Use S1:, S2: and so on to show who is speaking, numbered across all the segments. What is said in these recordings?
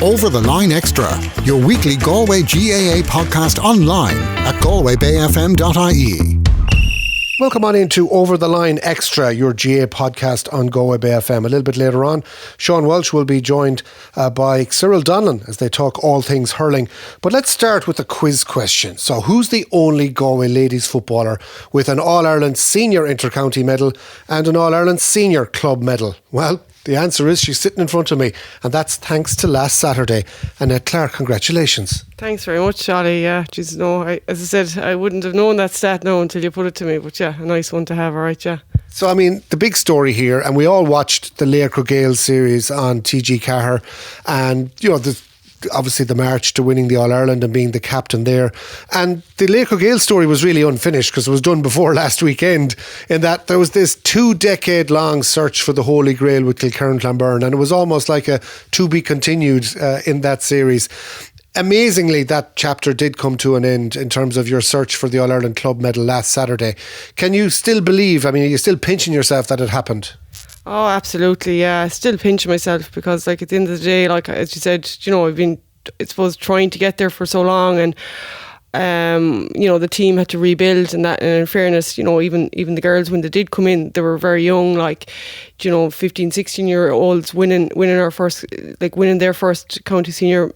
S1: Over the Line Extra, your weekly Galway GAA podcast online at galwaybayfm.ie.
S2: Welcome on into Over the Line Extra, your GA podcast on Galway Bay FM. A little bit later on, Sean Walsh will be joined by Cyril Donnellan as they talk all things hurling. But let's start with a quiz question. So who's the only Galway ladies footballer with an All-Ireland Senior Inter-County medal and an All-Ireland Senior Club medal? Well, the answer is she's sitting in front of me, and that's thanks to last Saturday. Annette Clarke, congratulations.
S3: Thanks very much, Ollie. Yeah, geez, no, as I said, I wouldn't have known that stat now until you put it to me. But yeah, a nice one to have, all right, yeah.
S2: So, I mean, the big story here, and we all watched the Limerick GAA series on TG Cahir, and, you know, obviously the march to winning the All-Ireland and being the captain there. And the Limerick GAA story was really unfinished because it was done before last weekend, in that there was this 2-decade-long search for the Holy Grail with Kilkerrin Clonberne, and it was almost like a to be continued in that series. Amazingly, that chapter did come to an end in terms of your search for the All-Ireland Club medal last Saturday. Can you still believe, I mean, are you still pinching yourself that it happened?
S3: Oh, absolutely, yeah. I still pinch myself because, like, at the end of the day, like, as you said, you know, I've been, I suppose, trying to get there for so long, and you know, the team had to rebuild, and that, and in fairness, you know, even the girls, when they did come in, they were very young, like, you know, 15, 16-year-olds winning their first county senior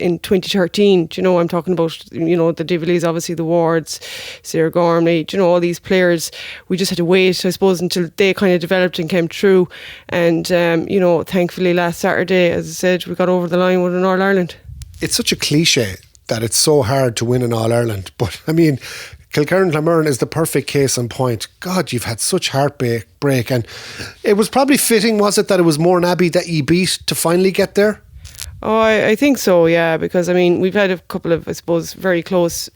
S3: in 2013. Do you know, I'm talking about, you know, the Divillies, obviously the Wards, Sarah Gormley, do you know, all these players. We just had to wait, I suppose, until they kind of developed and came through. And, you know, thankfully last Saturday, as I said, we got over the line with an All-Ireland. It's
S2: such a cliche that it's so hard to win an All-Ireland. But, I mean, Kilkerrin Clonberne is the perfect case in point. God, you've had such heartbreak. And it was probably fitting, was it, that it was Mourneabbey that you beat to finally get there?
S3: Oh, I think so, yeah, because I mean, we've had a couple of, I suppose, very close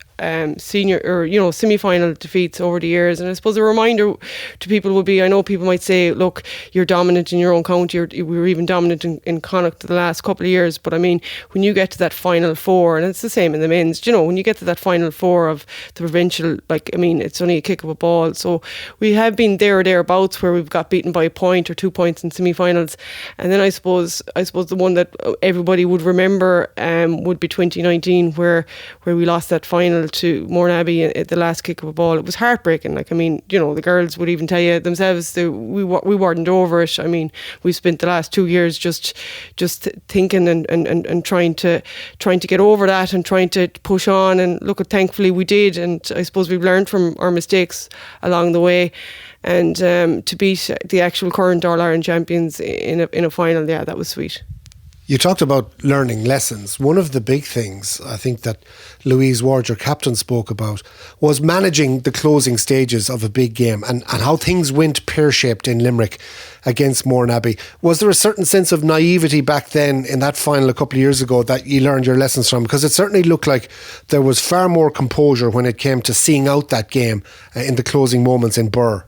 S3: senior, or, you know, semi-final defeats over the years, and I suppose a reminder to people would be, I know people might say, look, you're dominant in your own county, or we were even dominant in Connacht the last couple of years, but I mean, when you get to that final four, and it's the same in the men's, you know, when you get to that final four of the provincial, like, I mean, it's only a kick of a ball, so we have been there or thereabouts where we've got beaten by a point or 2 points in semi-finals. And then I suppose the one that everybody would remember would be 2019, where we lost that final to Mourneabbey at the last kick of a ball. It was heartbreaking. Like, I mean, you know, the girls would even tell you themselves that we weren't over it. I mean, we spent the last 2 years just thinking and trying to get over that and trying to push on. And look, thankfully we did. And I suppose we've learned from our mistakes along the way. And to beat the actual current All-Ireland champions in a final, yeah, that was sweet.
S2: You talked about learning lessons. One of the big things I think that Louise Ward, your captain, spoke about was managing the closing stages of a big game and how things went pear-shaped in Limerick against Mourneabbey. Was there a certain sense of naivety back then in that final a couple of years ago that you learned your lessons from? Because it certainly looked like there was far more composure when it came to seeing out that game in the closing moments in Birr.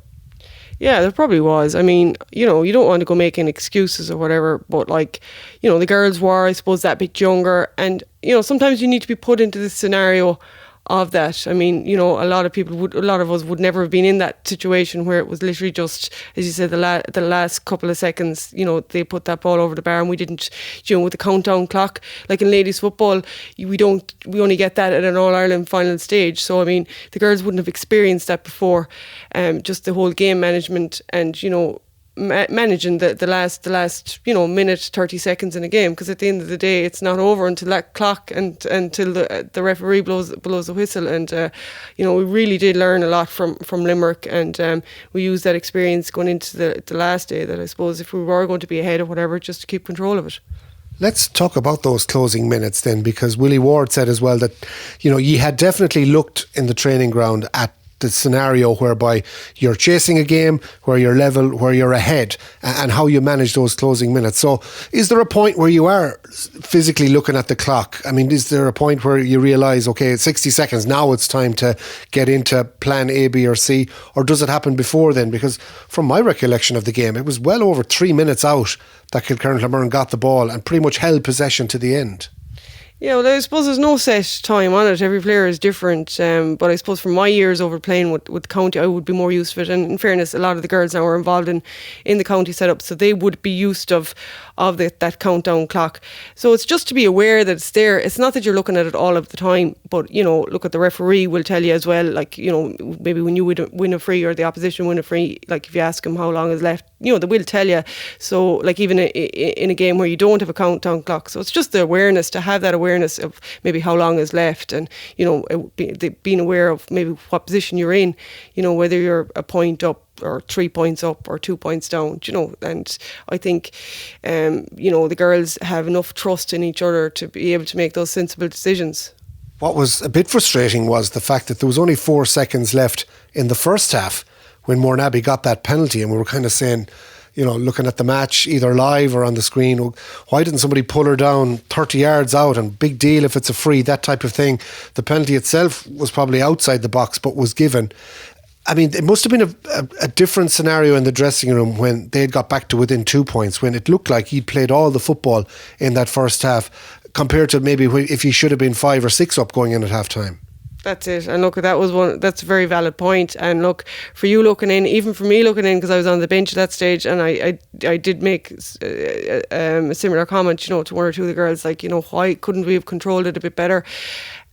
S3: Yeah, there probably was. I mean, you know, you don't want to go making excuses or whatever, but, like, you know, the girls were, I suppose, that bit younger, and, you know, sometimes you need to be put into the scenario of that. I mean, you know, a lot of us would never have been in that situation where it was literally just, as you said, the last couple of seconds, you know, they put that ball over the bar and we didn't, you know, with the countdown clock, like in ladies football, we only get that at an All-Ireland final stage. So, I mean, the girls wouldn't have experienced that before, just the whole game management and, you know, managing the last you know, minute 30 seconds in a game, because at the end of the day it's not over until that clock and until the referee blows the whistle. And you know, we really did learn a lot from Limerick, and we used that experience going into the last day, that I suppose if we were going to be ahead or whatever, just to keep control of it.
S2: Let's talk about those closing minutes then, because Willie Ward said as well that, you know, you had definitely looked in the training ground at the scenario whereby you're chasing a game, where you're level, where you're ahead, and how you manage those closing minutes. So is there a point where you are physically looking at the clock? I mean, is there a point where you realise, okay, it's 60 seconds, now it's time to get into plan A, B or C, or does it happen before then? Because from my recollection of the game, it was well over 3 minutes out that Kilkerrin Clonberne got the ball and pretty much held possession to the end.
S3: Yeah, well, I suppose there's no set time on it. Every player is different. But I suppose from my years over playing with the county, I would be more used to it. And in fairness, a lot of the girls now are involved in the county setup, so they would be used of that countdown clock. So it's just to be aware that it's there. It's not that you're looking at it all of the time, but, look at the referee will tell you as well, like, maybe when you win a free or the opposition win a free, like if you ask them how long is left, they will tell you. So like even in a game where you don't have a countdown clock. So it's just the awareness, to have that awareness of maybe how long is left, and being aware of maybe what position you're in, whether you're a point up or 3 points up or 2 points down, and I think the girls have enough trust in each other to be able to make those sensible decisions.
S2: What was a bit frustrating was the fact that there was only 4 seconds left in the first half when Mourneabbey got that penalty, and we were kind of saying, looking at the match either live or on the screen, why didn't somebody pull her down 30 yards out, and big deal if it's a free, that type of thing. The penalty itself was probably outside the box but was given. I mean, it must have been a different scenario in the dressing room when they'd got back to within 2 points, when it looked like he'd played all the football in that first half, compared to maybe if he should have been 5 or 6 up going in at half time.
S3: That's it. And look, that's a very valid point. And look, for you looking in, even for me looking in, because I was on the bench at that stage, and I did make a similar comment, to one or two of the girls, like, why couldn't we have controlled it a bit better?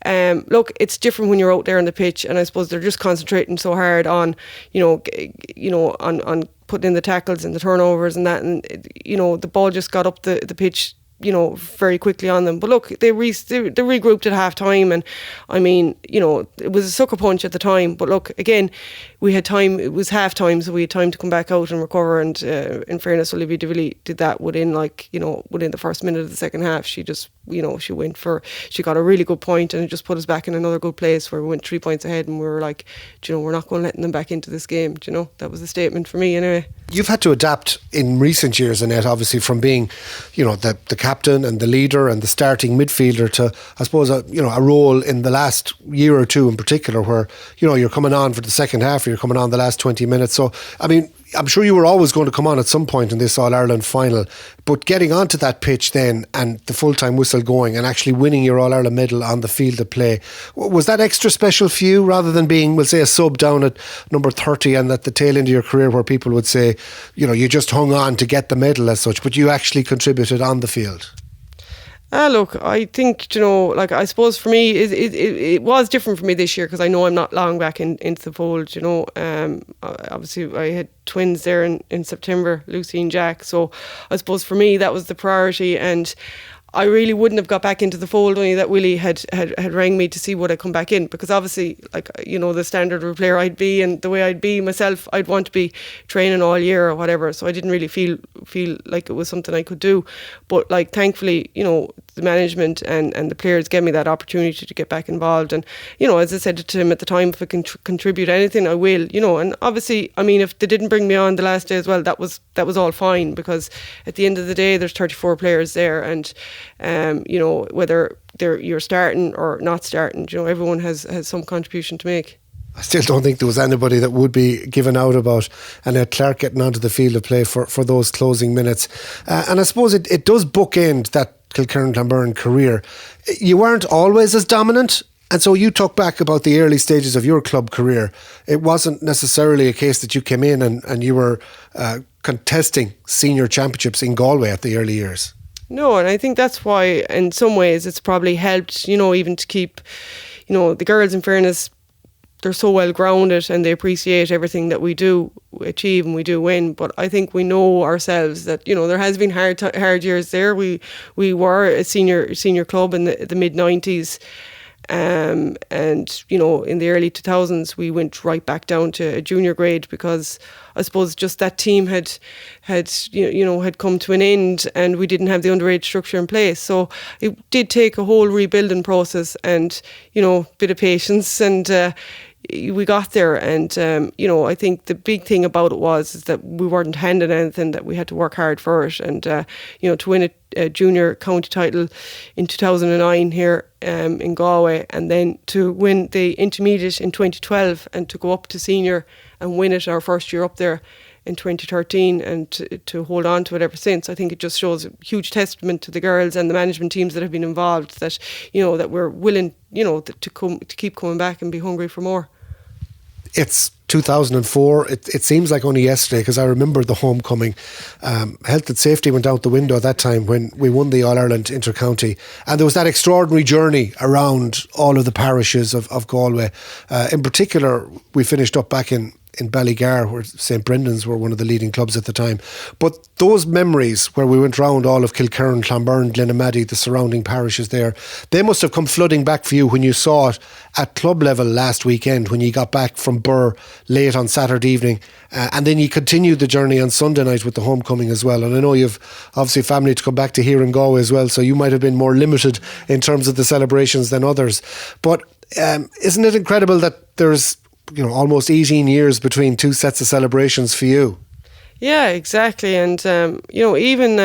S3: Look, it's different when you're out there on the pitch, and I suppose they're just concentrating so hard on, on putting in the tackles and the turnovers and that, and the ball just got up the pitch, very quickly on them. But look, they regrouped at half time, and I mean, it was a sucker punch at the time. But look, again, we had time. It was half time, so we had time to come back out and recover. And in fairness, Olivia de Villiers did that within the first minute of the second half. She just, she got a really good point, and it just put us back in another good place where we went 3 points ahead, and we were like, we're not going to let them back into this game. That was the statement for me anyway.
S2: You've had to adapt in recent years, Annette, obviously, from being, the captain and the leader and the starting midfielder to, I suppose, a role in the last year or two in particular where, you're coming on for the second half, or you're coming on the last 20 minutes. So, I mean, I'm sure you were always going to come on at some point in this All-Ireland final, but getting onto that pitch then and the full-time whistle going and actually winning your All-Ireland medal on the field of play, was that extra special for you rather than being, we'll say, a sub down at number 30 and at the tail end of your career where people would say, you just hung on to get the medal as such, but you actually contributed on the field?
S3: Look, I think, I suppose for me, it was different for me this year because I know I'm not long back into the fold, obviously I had twins there in September, Lucy and Jack, so I suppose for me that was the priority, and I really wouldn't have got back into the fold only that Willie had rang me to see would I come back in, because obviously, the standard of a player I'd be and the way I'd be myself, I'd want to be training all year or whatever, so I didn't really feel like it was something I could do. But thankfully, the management and the players gave me that opportunity to get back involved, and as I said to him at the time, if I can contribute anything I will, and obviously, I mean, if they didn't bring me on the last day as well, that was all fine, because at the end of the day there's 34 players there, and whether you're starting or not starting, everyone has some contribution to make.
S2: I still don't think there was anybody that would be given out about Annette Clarke getting onto the field of play for those closing minutes. And I suppose it does bookend that Kilkerrin-Clonberne career. You weren't always as dominant, and so you talk back about the early stages of your club career. It wasn't necessarily a case that you came in and you were contesting senior championships in Galway at the early years.
S3: No, and I think that's why in some ways it's probably helped, even to keep, the girls, in fairness, they're so well grounded and they appreciate everything that we do achieve and we do win. But I think we know ourselves that there has been hard years there. We were a senior club in the mid 90s, and in the early 2000s we went right back down to a junior grade because I suppose just that team had come to an end and we didn't have the underage structure in place. So it did take a whole rebuilding process and bit of patience, and we got there, and I think the big thing about it is that we weren't handed anything, that we had to work hard for it, and to win a junior county title in 2009 here in Galway, and then to win the intermediate in 2012 and to go up to senior and win it our first year up there. in 2013 and to hold on to it ever since. I think it just shows a huge testament to the girls and the management teams that have been involved, that, you know, that we're willing, you know, to keep coming back and be hungry for more.
S2: It's 2004. It seems like only yesterday, because I remember the homecoming. Health and safety went out the window at that time when we won the All-Ireland Inter-County, and there was that extraordinary journey around all of the parishes of Galway. In particular, we finished up back in Ballygar, where St Brendan's were one of the leading clubs at the time. But those memories where we went round all of Kilkerrin, Clonberne, Glenamaddy, the surrounding parishes there, they must have come flooding back for you when you saw it at club level last weekend, when you got back from Birr late on Saturday evening, and then you continued the journey on Sunday night with the homecoming as well. And I know you've obviously family to come back to here in Galway as well, so you might have been more limited in terms of the celebrations than others. But isn't it incredible that there's, you know, almost 18 years between two sets of celebrations for you?
S3: Yeah, exactly. And, you know, even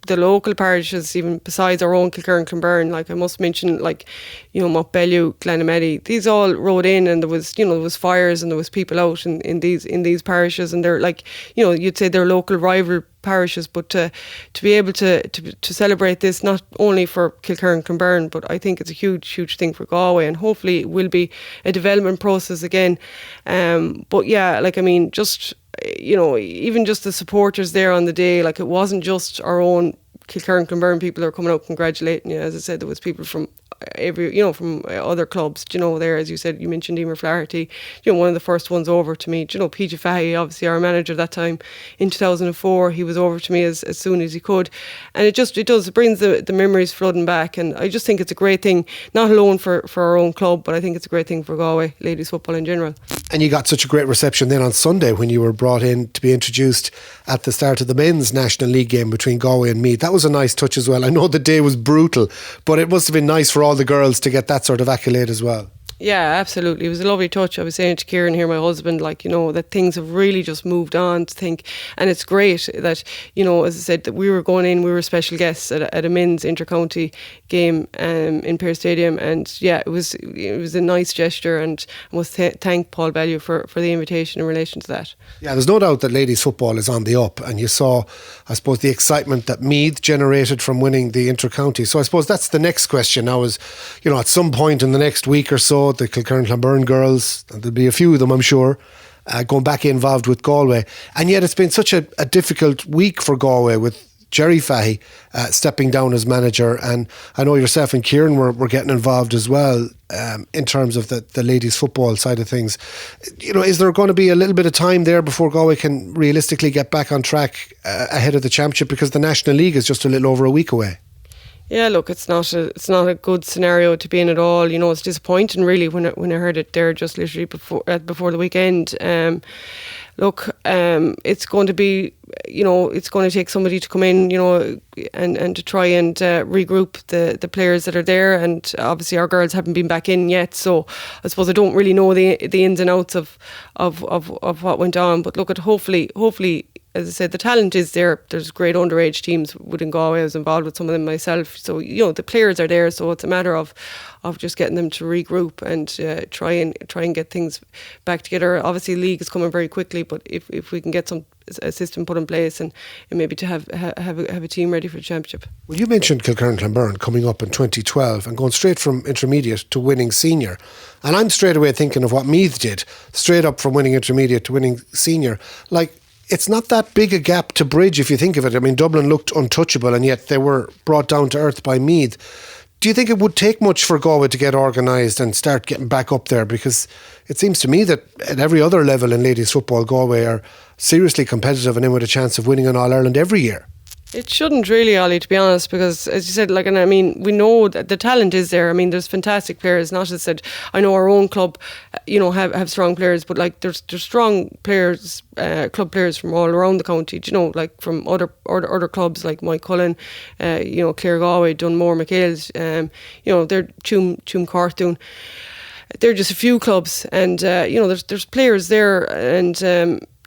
S3: the local parishes, even besides our own Kilkerrin, Clonberne, like I must mention, like, you know, Mockbellew, Glenamaddy, these all rode in, and there was, you know, there was fires and there was people out in these parishes, and they're like, you know, you'd say they're local rival parishes, but to be able to celebrate this, not only for Kilkerrin, Clonberne, but I think it's a huge thing for Galway, and hopefully it will be a development process again. But yeah, like, I mean, just, you know, even just the supporters there on the day, like, it wasn't just our own Kilkerrin, Clonberne people that were coming out congratulating you. As I said, there was people from every, you know, from other clubs, you know, there, as you said, you mentioned Emer Flaherty, you know, one of the first ones over to me, you know, PJ Fahey, obviously our manager that time in 2004, he was over to me as soon as he could, and it brings the memories flooding back. And I just think it's a great thing, not alone for our own club, but I think it's a great thing for Galway ladies football in general. And
S2: you got such a great reception then on Sunday when you were brought in to be introduced at the start of the men's National League game between Galway and Meath. That was a nice touch as well. I know the day was brutal, but it must have been nice for all the girls to get that sort of accolade as well.
S3: Yeah, absolutely. It was a lovely touch. I was saying to Kieran here, my husband, like, you know, that things have really just moved on to think, and it's great that, you know, as I said, that we were going in, we were special guests at a men's inter-county game in Pearse Stadium, and yeah, it was a nice gesture, and I must thank Paul Bellew for the invitation in relation to that. Yeah,
S2: there's no doubt that ladies football is on the up, and you saw, I suppose, the excitement that Meath generated from winning the inter-county. So I suppose that's the next question now is, you know, at some point in the next week or so, the Kilkerrin Clonberne girls, and there'll be a few of them I'm sure, going back involved with Galway. And yet it's been such a difficult week for Galway with Jerry Fahey stepping down as manager, and I know yourself and Kieran were getting involved as well in terms of the ladies football side of things. You know, is there going to be a little bit of time there before Galway can realistically get back on track ahead of the championship, because the National League is just a little over a week away?
S3: Yeah, look, it's not a good scenario to be in at all. You know, it's disappointing really when I heard it there just literally before the weekend. It's going to be, you know, it's going to take somebody to come in, you know, and to try and regroup the players that are there. And obviously our girls haven't been back in yet, so I suppose I don't really know the ins and outs of what went on. But look, hopefully, as I said, the talent is there. There's great underage teams within Galway. I was involved with some of them myself. So, you know, the players are there. So it's a matter of just getting them to regroup and try and get things back together. Obviously, league is coming very quickly, but if we can get a system put in place and maybe to have a team ready for the championship.
S2: Well, you mentioned Kilkerrin Clonberne coming up in 2012 and going straight from intermediate to winning senior. And I'm straight away thinking of what Meath did, straight up from winning intermediate to winning senior. Like, it's not that big a gap to bridge if you think of it. I mean, Dublin looked untouchable and yet they were brought down to earth by Meath. Do you think it would take much for Galway to get organised and start getting back up there? Because it seems to me that at every other level in ladies football, Galway are seriously competitive and in with a chance of winning an All-Ireland every year.
S3: It shouldn't really, Ollie, to be honest, because as you said, like, and I mean, we know that the talent is there. I mean, there's fantastic players. Not as I said, I know our own club, you know, have strong players, but like there's strong players, club players from all around the county. You know, like from other clubs like Mike Cullen, you know, Clare Galway, Dunmore, McHale's, you know, they're Tuam Cartoon. They're just a few clubs, and you know, there's players there, and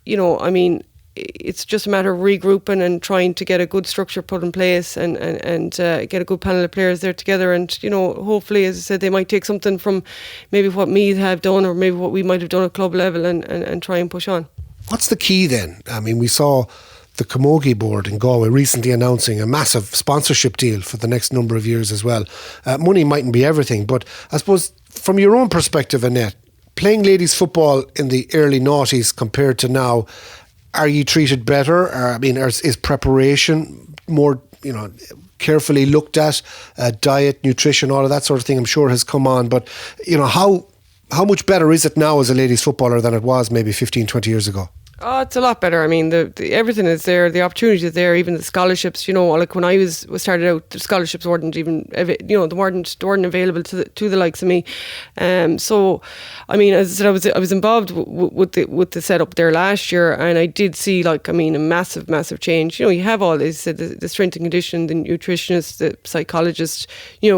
S3: you know, I mean, it's just a matter of regrouping and trying to get a good structure put in place and get a good panel of players there together. And, you know, hopefully, as I said, they might take something from maybe what Meath have done or maybe what we might have done at club level and try and push on.
S2: What's the key then? I mean, we saw the Camogie board in Galway recently announcing a massive sponsorship deal for the next number of years as well. Money mightn't be everything, but I suppose from your own perspective, Annette, playing ladies football in the early noughties compared to now, are you treated better? I mean, is preparation more, carefully looked at? Diet, nutrition, all of that sort of thing, I'm sure has come on. But, how much better is it now as a ladies footballer than it was maybe 15, 20 years ago?
S3: Oh, it's a lot better. I mean, the everything is there. The opportunity is there. Even the scholarships. Like when I was started out, the scholarships weren't even, they weren't available to the likes of me. So, I mean, as I said, I was involved with the setup there last year, and I did see a massive change. You have all this, the strength and conditioning, the nutritionist, the psychologist. We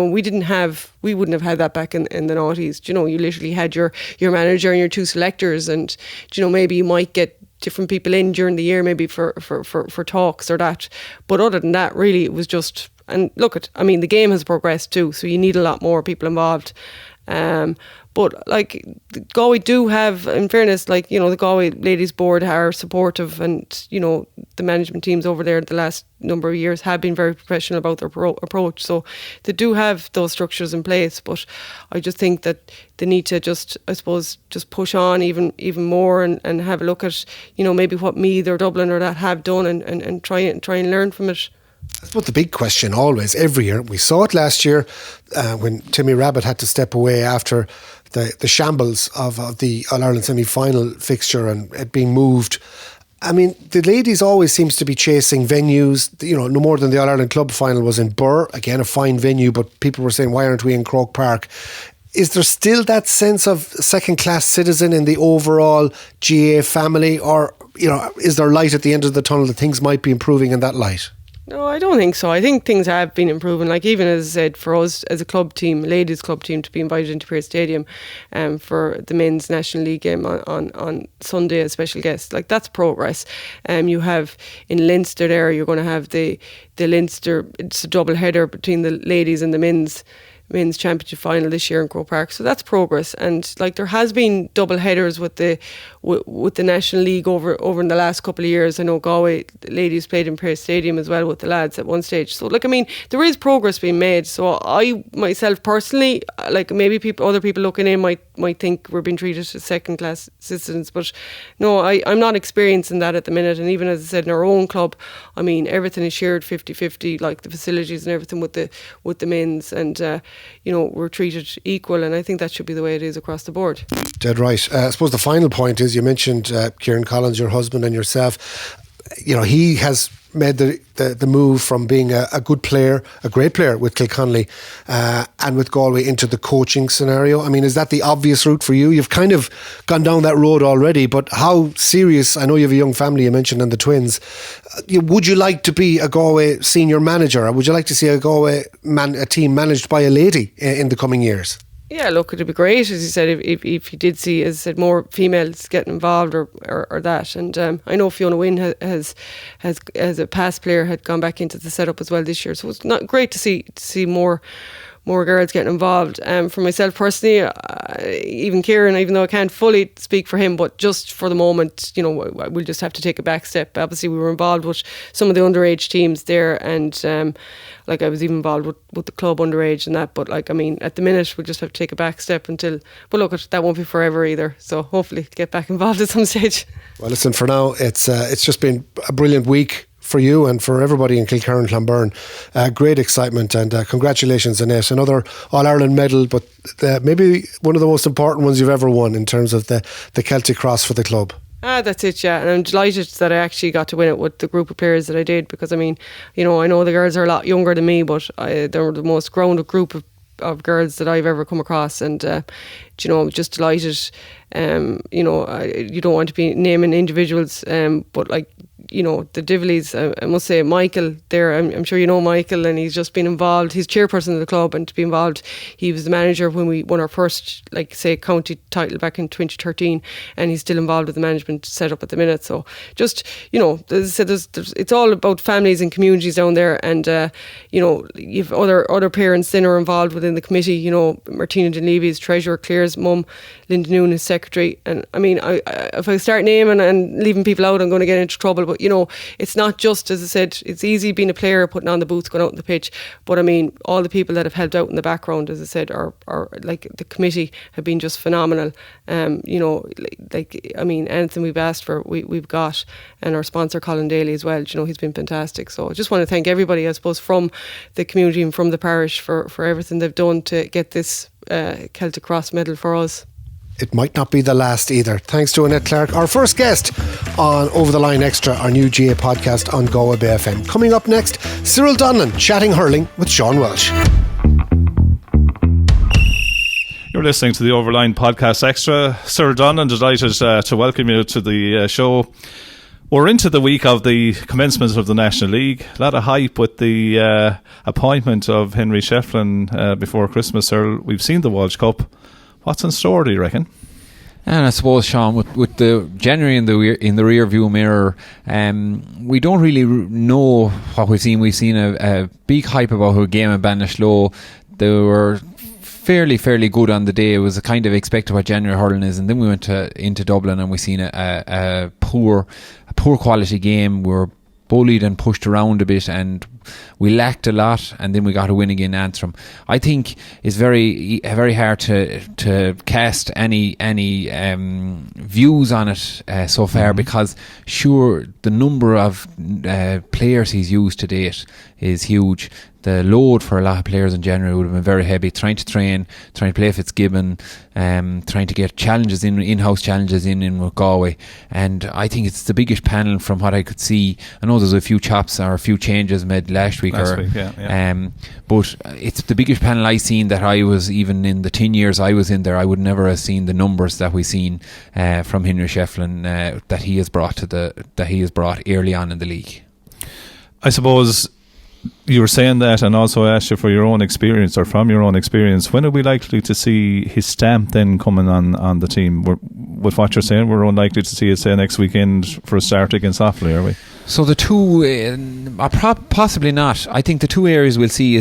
S3: wouldn't have had that back in the noughties. You literally had your manager and your two selectors, and maybe you might get different people in during the year, maybe for talks or that. But other than that, really, it was just. And the game has progressed too, so you need a lot more people involved. But Galway do have, in fairness, the Galway Ladies Board are supportive, and the management teams over there the last number of years have been very professional about their approach. So they do have those structures in place, but I just think that they need to just push on even more and have a look at maybe what Meath or Dublin or that have done and try and learn from it.
S2: I suppose the big question always, every year, we saw it last year when Timmy Rabbit had to step away after the shambles of the All-Ireland semi-final fixture and it being moved. I mean, the ladies always seems to be chasing venues, no more than the All-Ireland club final was in Burr, again a fine venue, but people were saying, why aren't we in Croke Park? Is there still that sense of second-class citizen in the overall GAA family, or is there light at the end of the tunnel that things might be improving in that light?
S3: No, I don't think so. I think things have been improving. Even as I said, for us as a club team, ladies club team, to be invited into Pearse Stadium for the men's National League game on Sunday as special guest, that's progress. You have in Leinster there, you're going to have the Leinster, it's a double header between the ladies and the men's championship final this year in Croke Park, so that's progress. And there has been double headers with the National League over in the last couple of years. I know Galway ladies played in Pearse Stadium as well with the lads at one stage. So there is progress being made. So I myself personally, maybe other people looking in might think we're being treated as second class citizens, but no, I'm not experiencing that at the minute. And even as I said, in our own club, everything is shared 50-50, the facilities and everything with the men's, and we're treated equal, and I think that should be the way it is across the board.
S2: Dead right. I suppose the final point is, you mentioned Kieran Collins, your husband, and yourself. He has made the move from being a good player, a great player with Kilconnelly and with Galway into the coaching scenario. I mean, is that the obvious route for you? You've kind of gone down that road already, but how serious, I know you have a young family, you mentioned, and the twins. Would you like to be a Galway senior manager, or would you like to see a Galway a team managed by a lady in the coming years?
S3: Yeah, it'd be great, as you said, if you did see, as I said, more females getting involved or that. And I know Fiona Wynne has as a past player, had gone back into the setup as well this year. So it's not great to see more girls getting involved. For myself personally, even Kieran, even though I can't fully speak for him, but just for the moment, we'll just have to take a back step. Obviously, we were involved with some of the underage teams there, and I was even involved with the club underage and that. But at the minute, we'll just have to take a back step until. But look, that won't be forever either. So hopefully, get back involved at some stage. Well,
S2: listen, for now, it's just been a brilliant week for you and for everybody in Kilkerrin, Clonberne. Great excitement, and congratulations, Annette. Another All-Ireland medal, but maybe one of the most important ones you've ever won in terms of the Celtic Cross for the club.
S3: That's it, yeah. And I'm delighted that I actually got to win it with the group of players that I did, because I know the girls are a lot younger than me, but they're the most grounded group of girls that I've ever come across, and I'm just delighted. You don't want to be naming individuals, but the Divilies, I must say, Michael there, I'm sure you know Michael, and he's just been involved. He's chairperson of the club, and to be involved, he was the manager when we won our first, county title back in 2013, and he's still involved with the management setup at the minute. So just, as I said, it's all about families and communities down there, and you've other parents then are involved within the committee. Martina Dunleavy is treasurer, Claire's mum, Linda Noon is secretary, and I mean, if I start naming and leaving people out, I'm going to get into trouble. But it's not just, as I said, it's easy being a player, putting on the boots, going out on the pitch. But I mean, all the people that have helped out in the background, as I said, are like the committee have been just phenomenal. Anything we've asked for, we've got, and our sponsor Colin Daly as well. He's been fantastic. So I just want to thank everybody, I suppose, from the community and from the parish for everything they've done to get this Celtic Cross medal for us.
S2: It might not be the last either. Thanks to Annette Clarke, our first guest on Over the Line Extra, our new GA podcast on Galway Bay FM. Coming up next, Cyril Donnellan chatting hurling with Sean Walsh.
S4: You're listening to the Over the Line podcast extra. Cyril Donnellan, delighted to welcome you to the show. We're into the week of the commencement of the National League. A lot of hype with the appointment of Henry Shefflin before Christmas. Cyril, we've seen the Walsh Cup. What's in store, do you reckon?
S5: And I suppose, Sean, with the January in the rear view mirror, we don't really know what we've seen. We've seen a big hype about her game at Banashlow. They were fairly good on the day. It was a kind of expected what January hurling is, and then we went into Dublin and we seen a poor quality game. We were bullied and pushed around a bit, and we lacked a lot, and then we got a win again in Antrim. I think it's very hard to cast any views on it so far, because sure, the number of players he's used to date is huge. The load for a lot of players in January would have been very heavy, trying to train, trying to play Fitzgibbon, trying to get challenges in-house challenges in with Galway. And I think it's the biggest panel from what I could see. I know there's a few chops or a few changes made last week, yeah. But it's the biggest panel I seen that I was, even in the 10 years I was in there, I would never have seen the numbers that we seen from Henry Shefflin that he has brought early on in the league.
S4: I suppose you were saying that, and also asked you for your own experience, or from your own experience, when are we likely to see his stamp then coming on the team? With what you're saying, we're unlikely to see it, say, next weekend for a start against Offaly, are we?
S5: So the two, possibly not. I think the two areas we'll see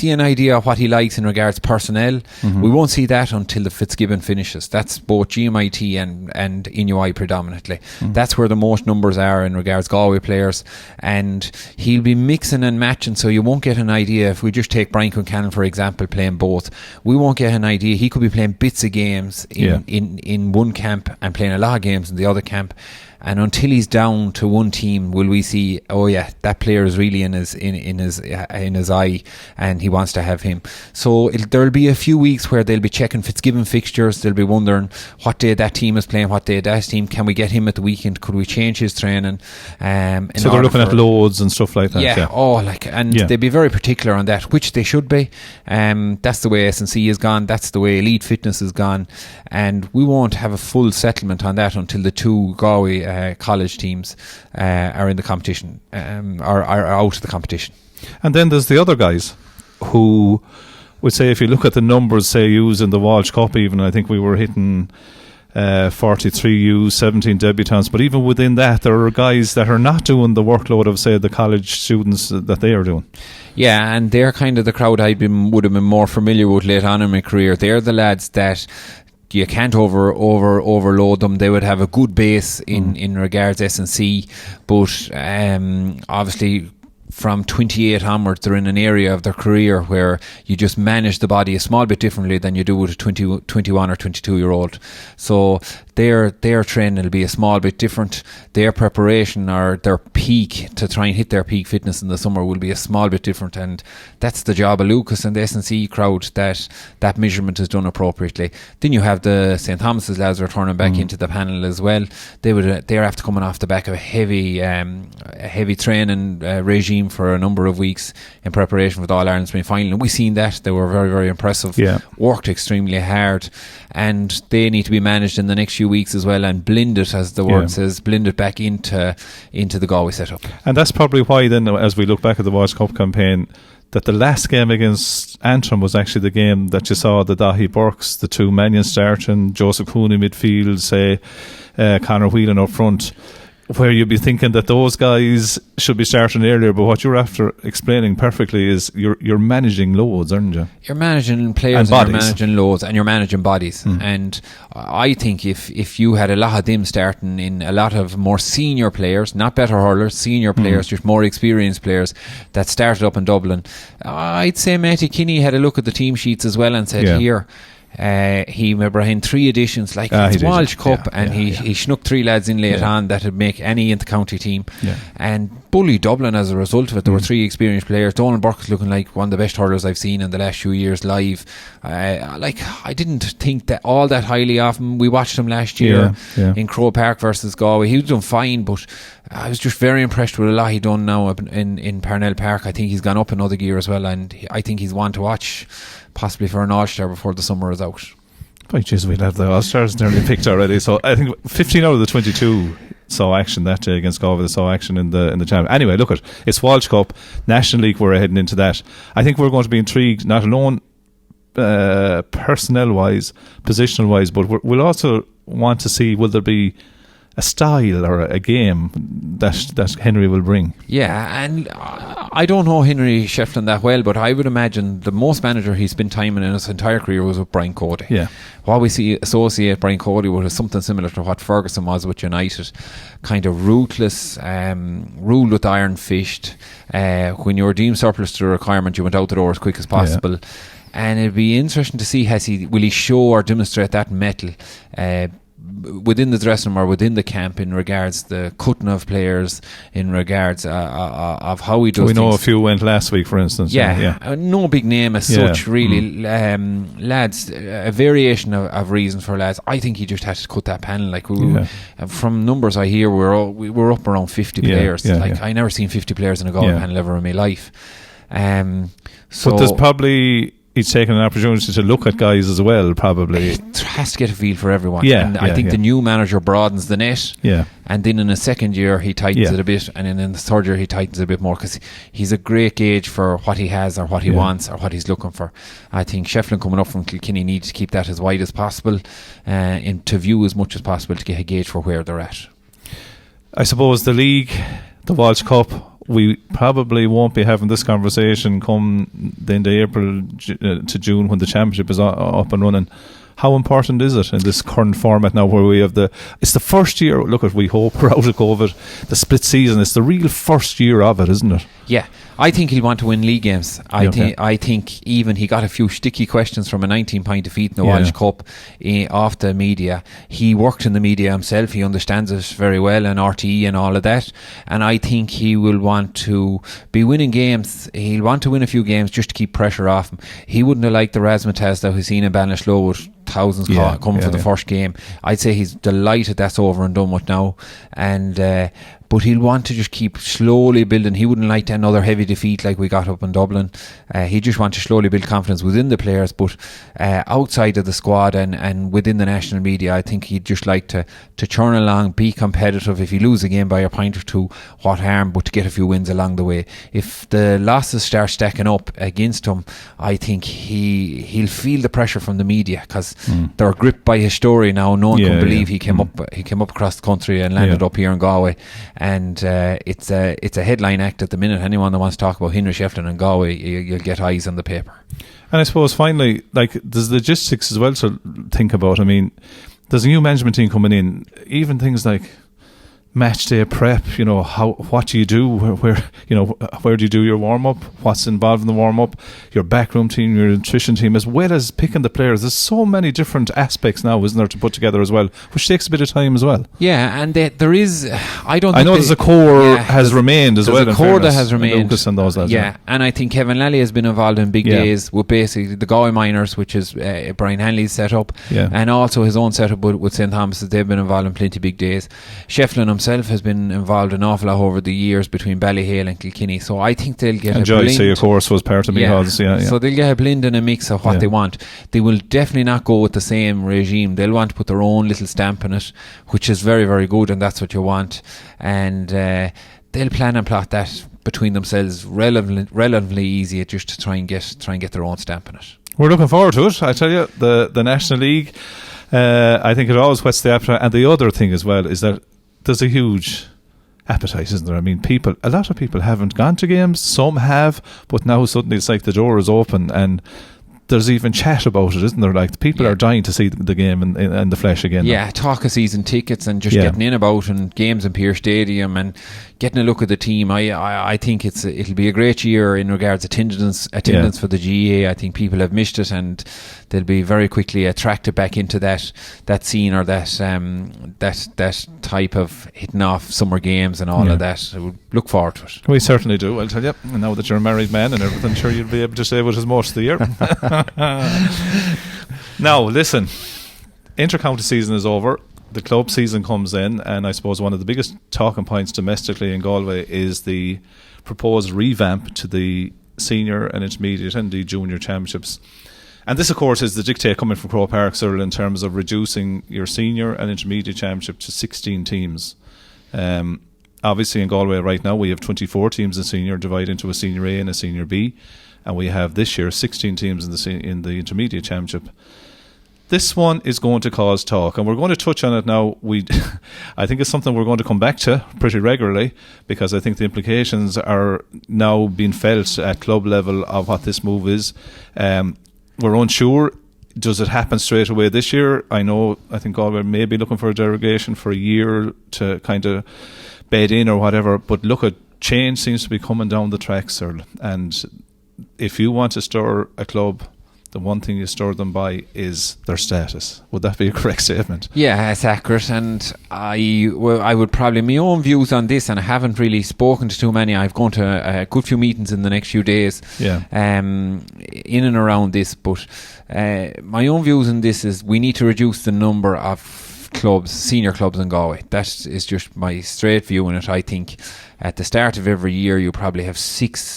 S5: an idea of what he likes in regards to personnel. Mm-hmm. We won't see that until the Fitzgibbon finishes. That's both GMIT and Inuit predominantly. Mm-hmm. That's where the most numbers are in regards to Galway players, and he'll be mixing and matching, so you won't get an idea. If we just take Brian Concannon, for example, playing both, we won't get an idea. He could be playing bits of games in one camp and playing a lot of games in the other camp. And until he's down to one team, will we see, oh yeah, that player is really in his eye, and he wants to have him. So there'll be a few weeks where they'll be checking Fitzgibbon fixtures. They'll be wondering what day that team is playing, what day that team. Can we get him at the weekend? Could we change his training?
S4: So they're looking at loads and stuff like that.
S5: Yeah, they'd be very particular on that, which they should be. That's the way S&C has gone. That's the way Elite Fitness has gone, and we won't have a full settlement on that until the two Galway college teams are in the competition, are out of the competition.
S4: And then there's the other guys who would say, if you look at the numbers, say, used in the Walsh Cup, even, I think we were hitting 43 U's, 17 debutants, but even within that, there are guys that are not doing the workload of, say, the college students that they are doing.
S5: Yeah, and they're kind of the crowd would have been more familiar with late on in my career. They're the lads that you can't overload them. They would have a good base in regards S&C, but obviously from 28 onwards, they're in an area of their career where you just manage the body a small bit differently than you do with a 21 or 22 year old. So their training will be a small bit different. Their preparation, or their peak, to try and hit their peak fitness in the summer, will be a small bit different, and that's the job of Lucas and the S&C crowd, that measurement is done appropriately. Then you have the St. Thomas's lads returning back into the panel as well. They're after coming off the back of a heavy training regime for a number of weeks in preparation for the All-Ireland semi-final, and we've seen that. They were very, very impressive, worked extremely hard, and they need to be managed in the next few weeks as well and blend it, as the word says, blend it back into the Galway setup.
S4: And that's probably why then, as we look back at the Walsh Cup campaign, that the last game against Antrim was actually the game that you saw the Dahi Burks, the two Mannion starting, Joseph Cooney midfield, say Conor Whelan up front, where you'd be thinking that those guys should be starting earlier. But what you're after explaining perfectly is you're managing loads, aren't you? You're
S5: managing players and you're managing loads and you're managing bodies. And I think if you had a lot of them starting in a lot of more senior players, not better hurlers, senior players, just more experienced players that started up in Dublin, I'd say Matty Kinney had a look at the team sheets as well and said, here, he remember had 3 additions like it's Walsh Cup, and he snuck 3 lads in late on that would make any inter-county team, and bully Dublin as a result of it. There were 3 experienced players. Donald Burke is looking like one of the best hurlers I've seen in the last few years live. I didn't think that all that highly of him. We watched him last year in Crow Park versus Galway. He was done fine, but I was just very impressed with a lot he done now in Parnell Park. I think he's gone up another gear as well, and I think he's one to watch, possibly for an All-Star before the summer is out.
S4: Oh, jeez, we'll have the All-Stars nearly picked already. So I think 15 out of the 22 saw action that day against Galway. They saw action in the championship. Anyway, look, it's Walsh Cup, National League. We're heading into that. I think we're going to be intrigued, not alone personnel-wise, positional-wise, but we'll also want to see, will there be a style or a game that Henry will bring.
S5: Yeah, and I don't know Henry Shefflin that well, but I would imagine the most manager he spent time in his entire career was with Brian Cody.
S4: Yeah.
S5: What we associate Brian Cody with is something similar to what Ferguson was with United. Kind of ruthless, ruled with iron fished. When you were deemed surplus to the requirement, you went out the door as quick as possible. And it'd be interesting to see will he show or demonstrate that mettle within the dressing room or within the camp in regards the cutting of players, in regards of how he does
S4: we know
S5: things.
S4: A few went last week, for instance.
S5: No big name as such really. Lads, a variation of reasons for lads. I think he just had to cut that panel. From numbers I hear, we were up around 50 players. I never seen 50 players in a Galway panel ever in my life.
S4: But there's probably, he's taken an opportunity to look at guys as well, probably.
S5: He has to get a feel for everyone. I think the new manager broadens the net. And then in the second year he tightens it a bit, and then in the third year he tightens it a bit more, because he's a great gauge for what he has or what he wants or what he's looking for. I think Shefflin coming up from Kilkenny needs to keep that as wide as possible, and to view as much as possible to get a gauge for where they're at.
S4: I suppose the league, the Walsh Cup, we probably won't be having this conversation come the end of April to June when the championship is up and running. How important is it in this current format now, where we have it's the first year, we hope we're out of COVID, the split season, it's the real first year of it, isn't it?
S5: Yeah, I think he'll want to win league games. I think even he got a few sticky questions from a 19-point defeat in the Walsh Cup off the media. He worked in the media himself, he understands it very well, and RTE and all of that, and I think he will want to be winning games. He'll want to win a few games just to keep pressure off him. He wouldn't have liked the razzmatazz that we've seen in Ballinasloe with thousands coming for the first game. I'd say he's delighted that's over and done with now, and but he'll want to just keep slowly building. He wouldn't like another heavy defeat like we got up in Dublin. He just wants to slowly build confidence within the players, but outside of the squad and within the national media, I think he'd just like to churn along, be competitive. If he lose a game by a point or two, what harm, but to get a few wins along the way. If the losses start stacking up against him, I think he'll feel the pressure from the media, because they're gripped by his story now. No one can believe he came up across the country and landed up here in Galway. And it's a headline act at the minute. Anyone that wants to talk about Henry Shefflin and Galway, you'll get eyes on the paper.
S4: And I suppose finally, there's logistics as well to think about. I mean, there's a new management team coming in. Even things like match day prep, what do you do, where do you do your warm up, what's involved in the warm up, your backroom team, your nutrition team, as well as picking the players. There's so many different aspects now, isn't there, to put together as well, which takes a bit of time as well.
S5: Yeah, and there is, I know
S4: there's a core has remained as well.
S5: There's a core that has remained.
S4: Lucas and those lads.
S5: And I think Kevin Lally has been involved in big days with basically the Galway Miners, which is Brian Hanley's setup, and also his own setup with St. Thomas's. They've been involved in plenty of big days. Shefflin himself has been involved an awful lot over the years between Ballyhale and Kilkenny, so I think they'll get
S4: and
S5: a blend.
S4: Joyce, of course, was part of Meadows.
S5: So they'll get a blend and a mix of what they want. They will definitely not go with the same regime. They'll want to put their own little stamp on it, which is very, very good, and that's what you want. And they'll plan and plot that between themselves relatively easy, just to try and get their own stamp on it.
S4: We're looking forward to it. I tell you, the National League, I think it always whets the appetite. And the other thing as well is that there's a huge appetite, isn't there? I mean, a lot of people haven't gone to games. Some have, but now suddenly it's like the door is open and there's even chat about it, isn't there? Like, people are dying to see the game in the flesh again.
S5: Yeah, talk of season tickets and just getting in about and games in Pearse Stadium and getting a look at the team. I think it'll be a great year in regards attendance for the GAA. I think people have missed it and they'll be very quickly attracted back into that scene, or that type of hitting off summer games and all of that. So we'll look forward to it.
S4: We certainly do, I'll tell you. And now that you're a married man and everything, sure you'll be able to say what is most of the year. Now, listen, inter-county season is over. The club season comes in, and I suppose one of the biggest talking points domestically in Galway is the proposed revamp to the senior and intermediate and the junior championships. And this, of course, is the dictate coming from Croke Park, Cyril, in terms of reducing your senior and intermediate championship to 16 teams. Obviously, in Galway right now, we have 24 teams in senior, divided into a senior A and a senior B. And we have this year 16 teams in the intermediate championship. This one is going to cause talk, and we're going to touch on it now. I think it's something we're going to come back to pretty regularly, because I think the implications are now being felt at club level of what this move is. We're unsure. Does it happen straight away this year? I think Galway may be looking for a derogation for a year to kind of bed in or whatever, but look, at change seems to be coming down the track, sir. And if you want to store a club, the one thing you store them by is their status. Would that be a correct statement? Yeah,
S5: it's accurate. And I would probably, my own views on this, and I haven't really spoken to too many. I've gone to a good few meetings in the next few days in and around this. But my own views on this is we need to reduce the number of clubs, senior clubs in Galway. That is just my straight view on it. I think at the start of every year you probably have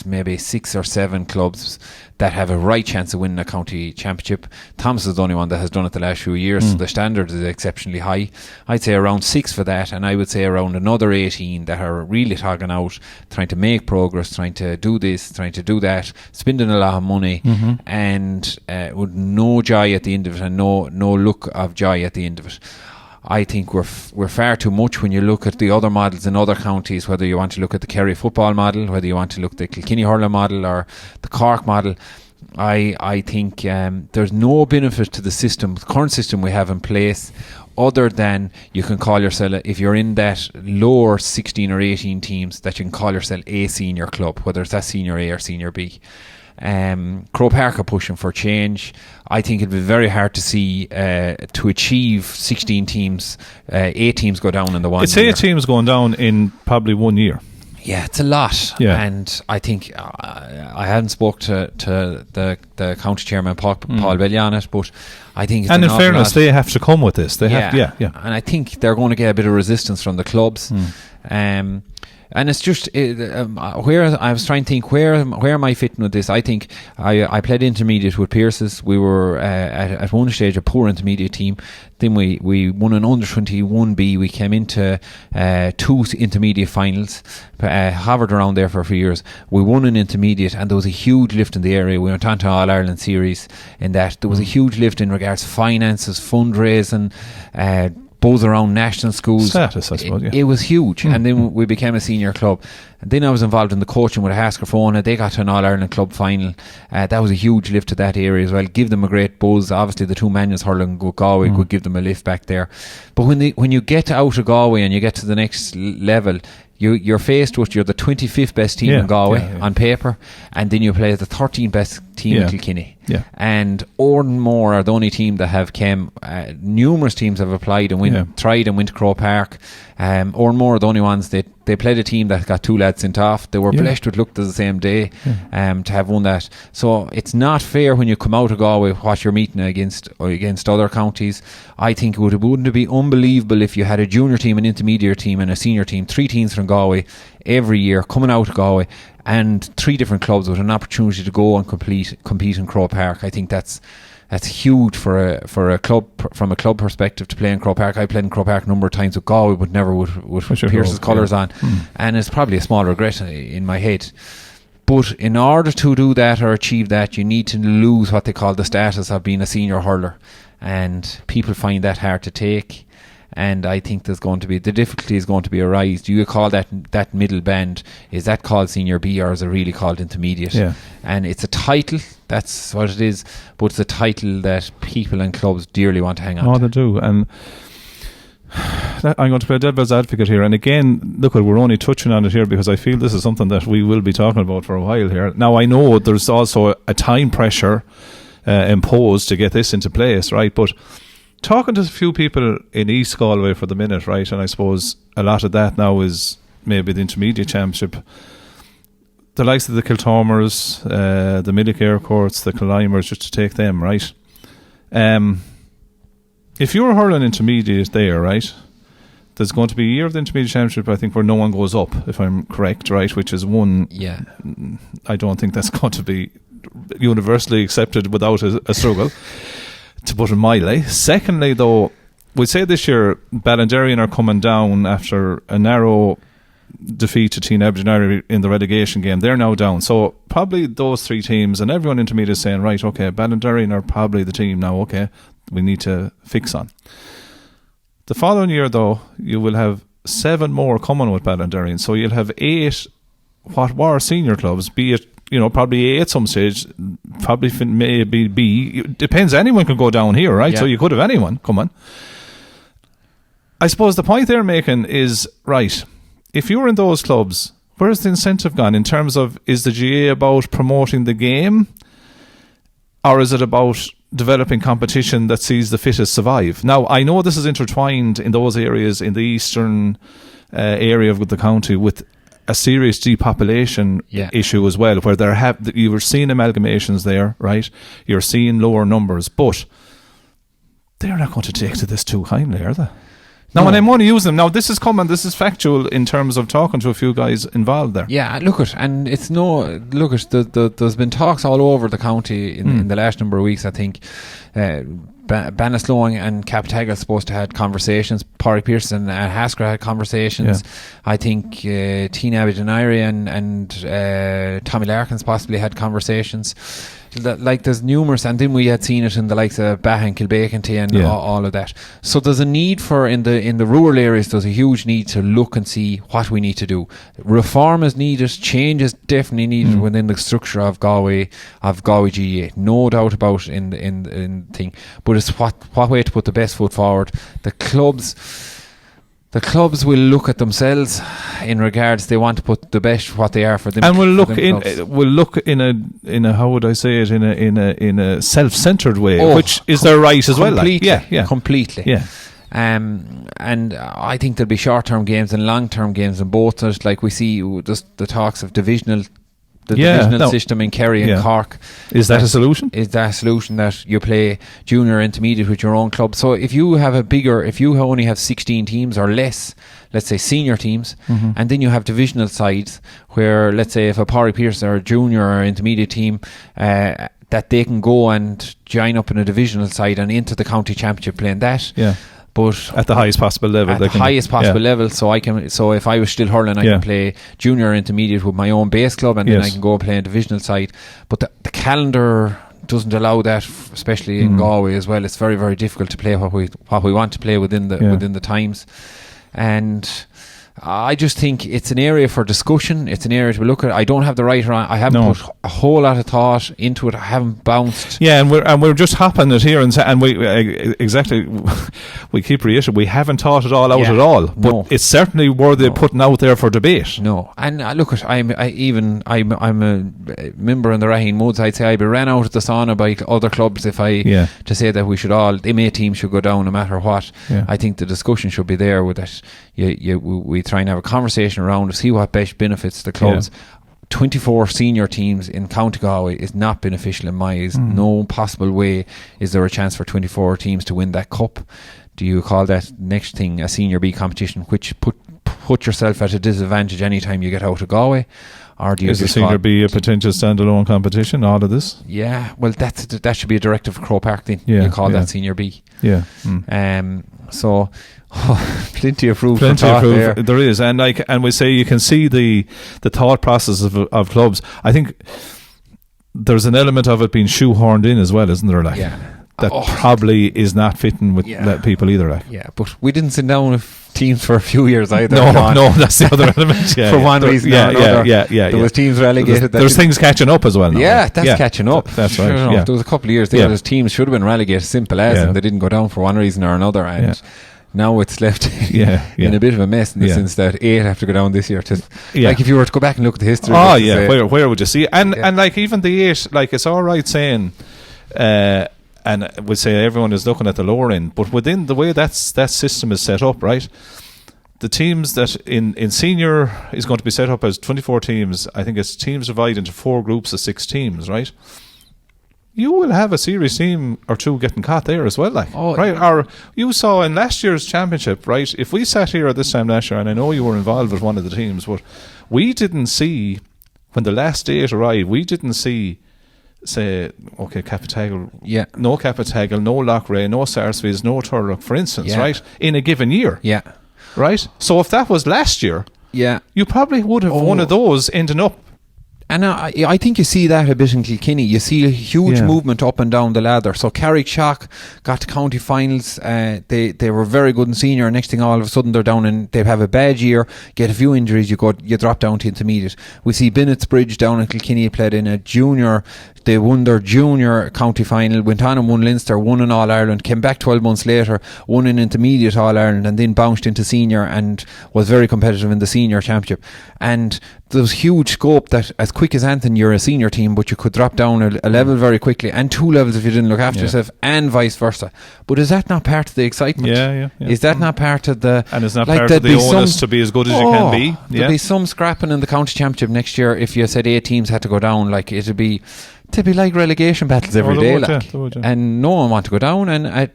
S5: maybe six or seven clubs that have a right chance of winning a county championship. Thomas is the only one that has done it the last few years, so the standard is exceptionally high. I'd say around 6 for that, and I would say around another 18 that are really togging out, trying to make progress, trying to do this, trying to do that, spending a lot of money, and with no joy at the end of it, and no look of joy at the end of it. I think we're far too much when you look at the other models in other counties, whether you want to look at the Kerry football model, whether you want to look at the Kilkenny hurling model or the Cork model. I think there's no benefit to the current system we have in place, other than you can call yourself, if you're in that lower 16 or 18 teams, that you can call yourself a senior club, whether it's that senior A or senior B. Croke Park are pushing for change. I think it'd be very hard to see to achieve 16 teams, 8 teams go down in the 1 year.
S4: It's 8 teams going down in probably 1 year.
S5: Yeah, it's a lot. Yeah. And I think I hadn't spoke to the county chairman Paul Belly on it, but I think it's
S4: and in fairness they have to come with this.
S5: And I think they're going to get a bit of resistance from the clubs. And it's just where I was trying to think, where am I fitting with this? I think I played intermediate with Pearses. We were at one stage a poor intermediate team. Then we won an under 21B. We came into 2 intermediate finals, hovered around there for a few years. We won an intermediate, and there was a huge lift in the area. We went on to All Ireland series. In that there was a huge lift in regards to finances, fundraising, both around national schools.
S4: Status, I suppose,
S5: it was huge. And then we became a senior club. And then I was involved in the coaching with Hascarfona. They got to an All-Ireland club final. That was a huge lift to that area as well. Give them a great buzz. Obviously the 2 Manions hurling with Galway could give them a lift back there. But when you get out of Galway and you get to the next level, you're faced with, you're the 25th best team in Galway on paper, and then you play the 13th best team in Kilkenny.
S4: Yeah.
S5: And Ordenmore are the only team that have came. Numerous teams have applied and tried and went to Croke Park. Ordenmore are the only ones that they played a team that got 2 lads sent off. They were blessed with luck the same day to have won that. So it's not fair when you come out of Galway what you're meeting against other counties. I think wouldn't it be unbelievable if you had a junior team, an intermediate team and a senior team, 3 teams from Galway every year coming out of Galway, and 3 different clubs with an opportunity to go and compete in Croke Park. I think that's huge for a club, from a club perspective, to play in Croke Park. I played in Croke Park a number of times with Galway, but never with Pearse's colours on, and it's probably a small regret in my head. But in order to do that or achieve that, you need to lose what they call the status of being a senior hurler, and people find that hard to take. And I think the difficulty is going to be a rise. Do you call that middle band, is that called senior B, or is it really called intermediate? Yeah. And it's a title, that's what it is, but it's a title that people and clubs dearly want to hang on to.
S4: They do. And I'm going to play devil's advocate here. And again, look, we're only touching on it here because I feel this is something that we will be talking about for a while here. Now, I know there's also a time pressure imposed to get this into place, right? But talking to a few people in East Galway for the minute, right, and I suppose a lot of that now is maybe the intermediate championship. The likes of the Kiltormers, the Millick Aircourts, the Clonberne, just to take them, right? If you're hurling intermediate there, right, there's going to be a year of the intermediate championship, I think, where no one goes up, if I'm correct, right, which is one. Yeah. I don't think that's going to be universally accepted without a struggle, to put it mildly. Secondly, though, we'd say this year Ballinderrian are coming down after a narrow defeat to Teen Aberdeen in the relegation game. They're now down. So probably those 3 teams, and everyone intermediate is saying, right, okay, Ballinderrian are probably the team now, okay, we need to fix on. The following year, though, you will have 7 more coming with Ballinderrian. So you'll have 8 what were senior clubs, be it, probably A at some stage, probably maybe B. It depends. Anyone can go down here, right? Yeah. So you could have anyone come on. I suppose the point they're making is, right, if you're in those clubs, where's the incentive gone in terms of, is the GAA about promoting the game, or is it about developing competition that sees the fittest survive? Now, I know this is intertwined in those areas, in the eastern area of the county, with a serious depopulation issue as well, where you were seeing amalgamations there, right? You're seeing lower numbers, but they're not going to take to this too kindly, are they? Now, when I'm only using them, now this is factual in terms of talking to a few guys involved there. Yeah, there's been talks all over the county in the last number of weeks, I think. Bannislone and Captagal are supposed to have conversations. Pádraig Pearson and Haskell had conversations. Yeah. I think Teen Aberdeen and Tommy Larkins possibly had conversations. There's numerous, and then we had seen it in the likes of Baha and Kilbacon and all of that. So there's a need for, in the rural areas, there's a huge need to look and see what we need to do. Reform is needed, change is definitely needed within the structure of Galway GAA, no doubt about in thing. But it's what way to put the best foot forward. The clubs will look at themselves in regards, they want to put the best what they are for them, and will look in a how would I say it, in a self-centered way, which is their right as well. Completely. Yeah. And I think there'll be short-term games and long-term games in both. Like we see just the talks of divisional system in Kerry and Cork. Is that a solution? Is that a solution, that you play junior intermediate with your own club? So if you only have 16 teams or less, let's say senior teams, and then you have divisional sides where, let's say, if a Pádraig Pearson or a junior or intermediate team, that they can go and join up in a divisional side and into the county championship playing that. Yeah. But at the highest possible level, level. So if I was still hurling, I can play junior intermediate with my own base club, and then I can go play a divisional side. But the calendar doesn't allow that, especially in Galway as well. It's very, very difficult to play what we want to play within the times. And
S5: I just think it's an area for discussion. It's an area to look at. I don't have the right or wrong. I haven't put a whole lot of thought into it. I haven't bounced.
S4: Yeah, and we're just hopping it here and we exactly we keep reiterating we haven't thought it all out at all. But it's certainly worthy putting out there for debate.
S5: No, and look at I'm a member in the Raheen Moods. I'd say I'd be ran out of the sauna by other clubs if to say that we should all the MA team should go down no matter what. Yeah. I think the discussion should be there with that. We try and have a conversation around to see what best benefits the clubs. 24 senior teams in County Galway is not beneficial in my eyes. No possible way is there a chance for 24 teams to win that cup. Do you call that next thing a Senior B competition, which put yourself at a disadvantage anytime you get out of Galway? Or do you
S4: is the Senior B a potential standalone competition, all of this?
S5: Yeah, well that should be a directive of Croke Park then. You call that Senior B.
S4: Yeah.
S5: So plenty of proof there
S4: is, and we say you can see the thought process of clubs. I think there's an element of it being shoehorned in as well, isn't there? That probably is not fitting with people either.
S5: But we didn't sit down with teams for a few years either.
S4: No, that's the other element.
S5: For one reason or another. There was teams relegated.
S4: There's things catching up as well now.
S5: Yeah, that's catching up.
S4: That's right.
S5: There was a couple of years there. There's teams should have been relegated, simple as, and they didn't go down for one reason or another. And now it's left in a bit of a mess in the sense that 8 have to go down this year. Like if you were to go back and look at the history.
S4: Where would you see? And like even the 8, like it's all right saying. And we'd say everyone is looking at the lower end, but within the way that system is set up, right? The teams that in senior is going to be set up as 24 teams. I think it's teams divided into 4 groups of 6 teams, right? You will have a serious team or two getting caught there as well, right? Or you saw in last year's championship, right? If we sat here at this time last year, and I know you were involved with one of the teams, but we didn't see when the last 8 arrived. We didn't see. Say, okay, Capitagle, no Capitagle, no Loughrea, no Sarsfields, no Turlock, for instance, right? In a given year. Right? So if that was last year, you probably would have one of those ending up.
S5: And I think you see that a bit in Kilkenny. You see a huge movement up and down the ladder. So Carrickshock got to county finals. They were very good in senior. Next thing, all of a sudden, they're down and they have a bad year. Get a few injuries, you drop down to intermediate. We see Bennett's Bridge down in Kilkenny played in a junior. They won their junior county final, went on and won Leinster, won in All-Ireland, came back 12 months later, won in intermediate All-Ireland, and then bounced into senior and was very competitive in the senior championship. And there was huge scope that as quick as anything you're a senior team, but you could drop down a level very quickly, and 2 levels if you didn't look after yourself, and vice versa. But is that not part of the excitement? Is that not part of the...
S4: And is not part of the onus to be as good as you can be?
S5: There'd be some scrapping in the county championship next year if you said 8 teams had to go down. Like it'd be like relegation battles every day, and no one want to go down, and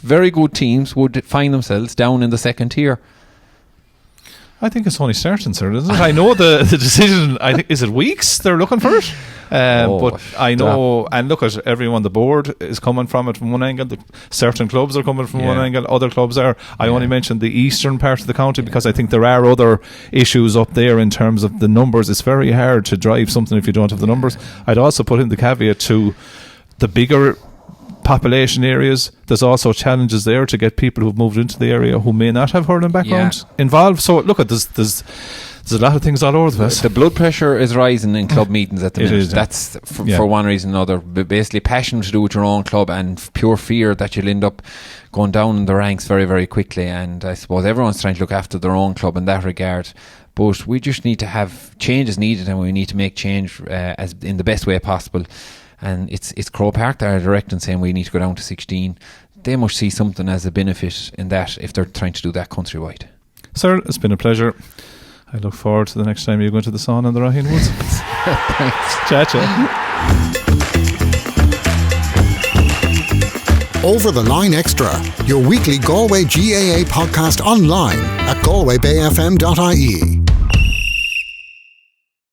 S5: very good teams would find themselves down in the second tier.
S4: I think it's only starting, sir, isn't it? I know the decision. I think is it weeks they're looking for it, but I know. And look at everyone. The board is coming from it from one angle. Certain clubs are coming from one angle. Other clubs are. I only mentioned the eastern part of the county because I think there are other issues up there in terms of the numbers. It's very hard to drive something if you don't have the numbers. I'd also put in the caveat to the bigger population areas. There's also challenges there to get people who've moved into the area who may not have hurling backgrounds involved. So look at there's a lot of things all over the place.
S5: The blood pressure is rising in club meetings at the minute. That's for one reason or another. Basically passion to do with your own club and pure fear that you'll end up going down in the ranks very, very quickly. And I suppose everyone's trying to look after their own club in that regard. But we just need to have changes needed, and we need to make change as in the best way possible. And it's Croke Park that are directing, saying we need to go down to 16. They must see something as a benefit in that if they're trying to do that countrywide.
S4: Sir, it's been a pleasure. I look forward to the next time you go into the sauna in the Raheen Woods. Thanks. Cha-cha.
S1: Over the Line Extra, your weekly Galway GAA podcast online at galwaybayfm.ie.